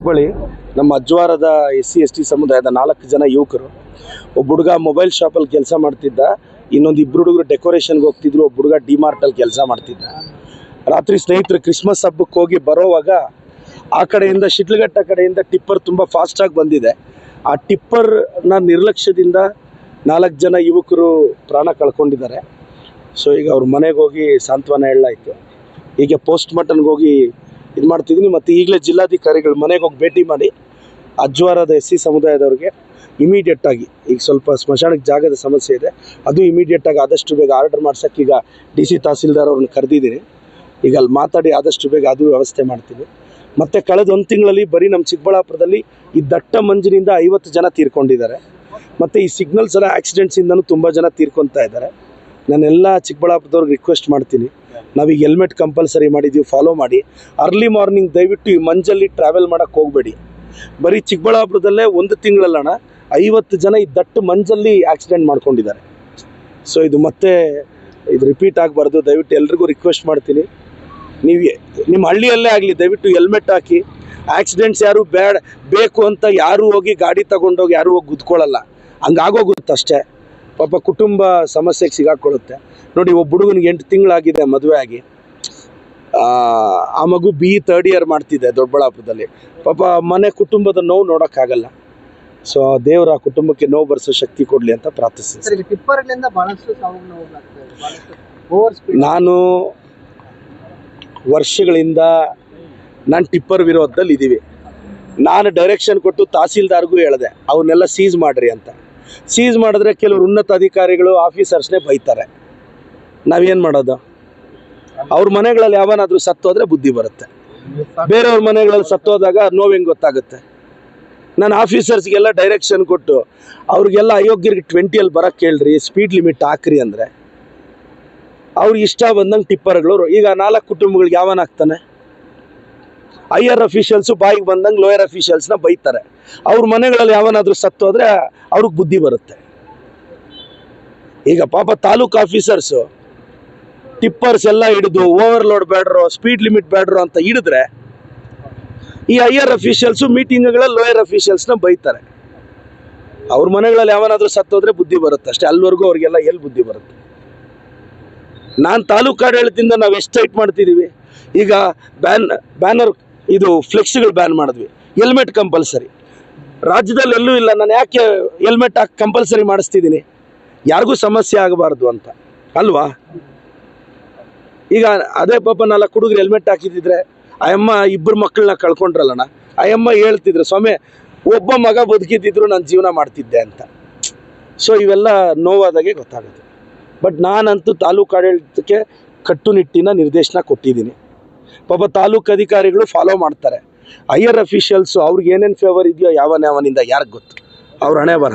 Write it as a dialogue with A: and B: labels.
A: ಬಳಿ ನಮ್ಮ ಅಜ್ವಾರದ SC ST ಸಮುದಾಯದ 4 ಜನ ಯುವಕರು, ಒಬ್ಬ ಹುಡುಗ ಮೊಬೈಲ್ ಶಾಪಲ್ಲಿ ಕೆಲಸ ಮಾಡ್ತಿದ್ದ, ಇನ್ನೊಂದು ಇಬ್ಬರು ಹುಡುಗರು ಡೆಕೋರೇಷನ್ಗೆ ಹೋಗ್ತಿದ್ರು, ಒಬ್ಬ ಹುಡುಗ ಡಿಮಾರ್ಟಲ್ಲಿ ಕೆಲಸ ಮಾಡ್ತಿದ್ದ. ರಾತ್ರಿ ಸ್ನೇಹಿತರು ಕ್ರಿಸ್ಮಸ್ ಹಬ್ಬಕ್ಕೆ ಹೋಗಿ ಬರೋವಾಗ ಆ ಕಡೆಯಿಂದ ಶಿಡ್ಲಘಟ್ಟ ಕಡೆಯಿಂದ ಟಿಪ್ಪರ್ ತುಂಬ ಫಾಸ್ಟಾಗಿ ಬಂದಿದೆ. ಆ ಟಿಪ್ಪರ್ನ ನಿರ್ಲಕ್ಷ್ಯದಿಂದ 4 ಜನ ಯುವಕರು ಪ್ರಾಣ ಕಳ್ಕೊಂಡಿದ್ದಾರೆ. ಸೊ ಈಗ ಅವ್ರ ಮನೆಗೆ ಹೋಗಿ ಸಾಂತ್ವನ ಹೇಳಲಾಯಿತು. ಈಗ ಪೋಸ್ಟ್ ಮಾರ್ಟಮ್ಗೆ ಹೋಗಿ ಇದು ಮಾಡ್ತಿದ್ದೀನಿ. ಮತ್ತು ಈಗಲೇ ಜಿಲ್ಲಾಧಿಕಾರಿಗಳ ಮನೆಗೆ ಹೋಗಿ ಭೇಟಿ ಮಾಡಿ ಅಜ್ವಾರದ SC ಸಮುದಾಯದವ್ರಿಗೆ ಇಮಿಡಿಯೇಟಾಗಿ, ಈಗ ಸ್ವಲ್ಪ ಸ್ಮಶಾನಕ್ಕೆ ಜಾಗದ ಸಮಸ್ಯೆ ಇದೆ, ಅದು ಇಮಿಡಿಯೇಟಾಗಿ ಆದಷ್ಟು ಬೇಗ ಆರ್ಡರ್ ಮಾಡ್ಸೋಕ್ಕೆ ಈಗ DC ತಹಸೀಲ್ದಾರ್ ಅವ್ರನ್ನ ಕರೆದಿದ್ದೀನಿ. ಈಗ ಅಲ್ಲಿ ಮಾತಾಡಿ ಆದಷ್ಟು ಬೇಗ ಅದು ವ್ಯವಸ್ಥೆ ಮಾಡ್ತೀನಿ. ಮತ್ತು ಕಳೆದ 1 ತಿಂಗಳಲ್ಲಿ ಬರೀ ನಮ್ಮ ಚಿಕ್ಕಬಳ್ಳಾಪುರದಲ್ಲಿ ಈ ದಟ್ಟ ಮಂಜಿನಿಂದ 50 ಜನ ತೀರ್ಕೊಂಡಿದ್ದಾರೆ. ಮತ್ತು ಈ ಸಿಗ್ನಲ್ಸ್ ಎಲ್ಲ ಆಕ್ಸಿಡೆಂಟ್ಸಿಂದನೂ ತುಂಬ ಜನ ತೀರ್ಕೊತಾ ಇದ್ದಾರೆ. ನಾನೆಲ್ಲ ಚಿಕ್ಕಬಳ್ಳಾಪುರದವ್ರಿಗೆ ರಿಕ್ವೆಸ್ಟ್ ಮಾಡ್ತೀನಿ, ನಾವೀಗ ಹೆಲ್ಮೆಟ್ ಕಂಪಲ್ಸರಿ ಮಾಡಿದ್ದೀವಿ, ಫಾಲೋ ಮಾಡಿ. ಅರ್ಲಿ ಮಾರ್ನಿಂಗ್ ದಯವಿಟ್ಟು ಈ ಮಂಜಲ್ಲಿ ಟ್ರಾವೆಲ್ ಮಾಡೋಕ್ಕೆ ಹೋಗಬೇಡಿ. ಬರೀ ಚಿಕ್ಕಬಳ್ಳಾಪುರದಲ್ಲೇ 1 ತಿಂಗಳಲ್ಲಣ 50 ಜನ ಈ ದಟ್ಟ ಮಂಜಲ್ಲಿ ಆಕ್ಸಿಡೆಂಟ್ ಮಾಡ್ಕೊಂಡಿದ್ದಾರೆ. ಸೊ ಇದು ಮತ್ತೆ ರಿಪೀಟ್ ಆಗಬಾರ್ದು. ದಯವಿಟ್ಟು ಎಲ್ರಿಗೂ ರಿಕ್ವೆಸ್ಟ್ ಮಾಡ್ತೀನಿ, ನೀವು ನಿಮ್ಮ ಹಳ್ಳಿಯಲ್ಲೇ ಆಗಲಿ ದಯವಿಟ್ಟು ಹೆಲ್ಮೆಟ್ ಹಾಕಿ. ಆಕ್ಸಿಡೆಂಟ್ಸ್ ಯಾರು ಬೇಕು ಅಂತ ಯಾರು ಹೋಗಿ ಗಾಡಿ ತಗೊಂಡೋಗಿ ಯಾರು ಹೋಗಿ ಗುದ್ಕೊಳ್ಳಲ್ಲ, ಹಂಗಾಗೋಗುತ್ತೆ ಅಷ್ಟೇ. ಪಾಪ ಕುಟುಂಬ ಸಮಸ್ಯೆಗೆ ಸಿಗಾಕೊಳ್ಳುತ್ತೆ. ನೋಡಿ, ಒಬ್ಬ ಹುಡುಗನಿಗೆ 8 ತಿಂಗಳಾಗಿದೆ ಮದುವೆ ಆಗಿ, ಆ ಮಗು BE 3rd ಇಯರ್ ಮಾಡ್ತಿದ್ದೆ ದೊಡ್ಡಬಳ್ಳಾಪುರದಲ್ಲಿ. ಪಾಪ ಮನೆ ಕುಟುಂಬದ ನೋವು ನೋಡೋಕ್ಕಾಗಲ್ಲ. ಸೊ ದೇವರ ಕುಟುಂಬಕ್ಕೆ ನೋವು ಬರೆಸೋ ಶಕ್ತಿ ಕೊಡಲಿ ಅಂತ ಪ್ರಾರ್ಥಿಸ್ತೀನಿ. ನಾನು ವರ್ಷಗಳಿಂದ ಟಿಪ್ಪರ್ ವಿರೋಧದಲ್ಲಿ ಇದ್ದೀವಿ. ನಾನು ಡೈರೆಕ್ಷನ್ ಕೊಟ್ಟು ತಹಸೀಲ್ದಾರ್ಗೂ ಹೇಳಿದೆ, ಅವನ್ನೆಲ್ಲ ಸೀಸ್ ಮಾಡಿರಿ ಅಂತ. ಸೀಸ್ ಮಾಡಿದ್ರೆ ಕೆಲವರು ಉನ್ನತ ಅಧಿಕಾರಿಗಳು ಆಫೀಸರ್ಸ್ನೇ ಬೈತಾರೆ. ನಾವೇನು ಮಾಡೋದು? ಅವ್ರ ಮನೆಗಳಲ್ಲಿ ಯಾವನಾದರೂ ಸತ್ತೋದ್ರೆ ಬುದ್ಧಿ ಬರುತ್ತೆ, ಬೇರೆಯವ್ರ ಮನೆಗಳಲ್ಲಿ ಸತ್ತೋದಾಗ ನೋವು ಹೆಂಗೆ ಗೊತ್ತಾಗುತ್ತೆ? ನಾನು ಆಫೀಸರ್ಸ್ಗೆಲ್ಲ ಡೈರೆಕ್ಷನ್ ಕೊಟ್ಟು ಅವ್ರಿಗೆಲ್ಲ ಅಯೋಗ್ಯರಿಗೆ 20ಅಲ್ಲಿ ಬರೋಕ್ಕೆ ಹೇಳ್ರಿ, ಸ್ಪೀಡ್ ಲಿಮಿಟ್ ಹಾಕ್ರಿ ಅಂದರೆ ಅವ್ರಿಗೆ ಇಷ್ಟ ಬಂದಂಗೆ ಟಿಪ್ಪರ್ಗಳು. ಈಗ 4 ಕುಟುಂಬಗಳಿಗೆ ಯಾವನಾಗ್ತಾನೆ? ಹೈಯರ್ ಅಫಿಷಿಯಲ್ಸು ಬಾಯಿಗೆ ಬಂದಂಗೆ ಲೋಯರ್ ಅಫಿಷಿಯಲ್ಸ್ನ ಬೈತಾರೆ. ಅವ್ರ ಮನೆಗಳಲ್ಲಿ ಯಾವನಾದರೂ ಸತ್ತೋದ್ರೆ ಅವ್ರಿಗೆ ಬುದ್ಧಿ ಬರುತ್ತೆ. ಈಗ ಪಾಪ ತಾಲೂಕು ಆಫೀಸರ್ಸು ಟಿಪ್ಪರ್ಸ್ ಎಲ್ಲ ಹಿಡಿದು ಓವರ್ಲೋಡ್ ಬೇಡ್ರೋ, ಸ್ಪೀಡ್ ಲಿಮಿಟ್ ಬೇಡ್ರೋ ಅಂತ ಹಿಡಿದ್ರೆ, ಈ ಹೈಯರ್ ಅಫಿಷಿಯಲ್ಸು ಮೀಟಿಂಗ್ಗಳಲ್ಲಿ ಲೋಯರ್ ಅಫಿಷಿಯಲ್ಸ್ನ ಬೈತಾರೆ. ಅವ್ರ ಮನೆಗಳಲ್ಲಿ ಯಾವನಾದರೂ ಸತ್ತೋದ್ರೆ ಬುದ್ಧಿ ಬರುತ್ತೆ ಅಷ್ಟೇ. ಅಲ್ಲಿವರೆಗೂ ಅವ್ರಿಗೆಲ್ಲ ಎಲ್ಲಿ ಬುದ್ಧಿ ಬರುತ್ತೆ? ನಾನು ತಾಲೂಕು ಆಡಳಿತದಿಂದ ನಾವು ಎಷ್ಟು ಟೈಟ್ ಮಾಡ್ತಿದ್ದೀವಿ. ಈಗ ಬ್ಯಾನರ್ ಇದು ಫ್ಲೆಕ್ಸ್ಗಳು ಬ್ಯಾನ್ ಮಾಡಿದ್ವಿ, ಹೆಲ್ಮೆಟ್ ಕಂಪಲ್ಸರಿ. ರಾಜ್ಯದಲ್ಲಿ ಎಲ್ಲೂ ಇಲ್ಲ. ನಾನು ಯಾಕೆ ಹೆಲ್ಮೆಟ್ ಹಾಕಿ ಕಂಪಲ್ಸರಿ ಮಾಡಿಸ್ತಿದ್ದೀನಿ? ಯಾರಿಗೂ ಸಮಸ್ಯೆ ಆಗಬಾರ್ದು ಅಂತ ಅಲ್ವಾ? ಈಗ ಅದೇ ಪಾಪ 4 ಹುಡುಗರು ಹೆಲ್ಮೆಟ್ ಹಾಕಿದ್ದಿದ್ರೆ ಅಯ್ಯಮ್ಮ 2 ಮಕ್ಕಳನ್ನ ಕಳ್ಕೊಂಡ್ರಲ್ಲಣ್ಣ, ಅಯ್ಯಮ್ಮ ಹೇಳ್ತಿದ್ರು, ಸ್ವಾಮಿ ಒಬ್ಬ ಮಗ ಬದುಕಿದ್ದಿದ್ರು ನಾನು ಜೀವನ ಮಾಡ್ತಿದ್ದೆ ಅಂತ. ಸೊ ಇವೆಲ್ಲ ನೋವಾದಾಗೆ ಗೊತ್ತಾಗುತ್ತೆ. ಬಟ್ ನಾನಂತೂ ತಾಲೂಕು ಆಡಳಿತಕ್ಕೆ ಕಟ್ಟುನಿಟ್ಟಿನ ನಿರ್ದೇಶನ ಕೊಟ್ಟಿದ್ದೀನಿ. ಪಾಪ ತಾಲೂಕು ಅಧಿಕಾರಿಗಳು ಫಾಲೋ ಮಾಡ್ತಾರೆ. ಹೈಯರ್ ಅಫಿಷಿಯಲ್ಸು ಅವ್ರಿಗೆ ಏನೇನು ಫೇವರ್ ಇದೆಯೋ ಯಾವನಿಂದ ಯಾರಿಗೆ ಗೊತ್ತು? ಅವ್ರ ಹಣೆ ಬರ.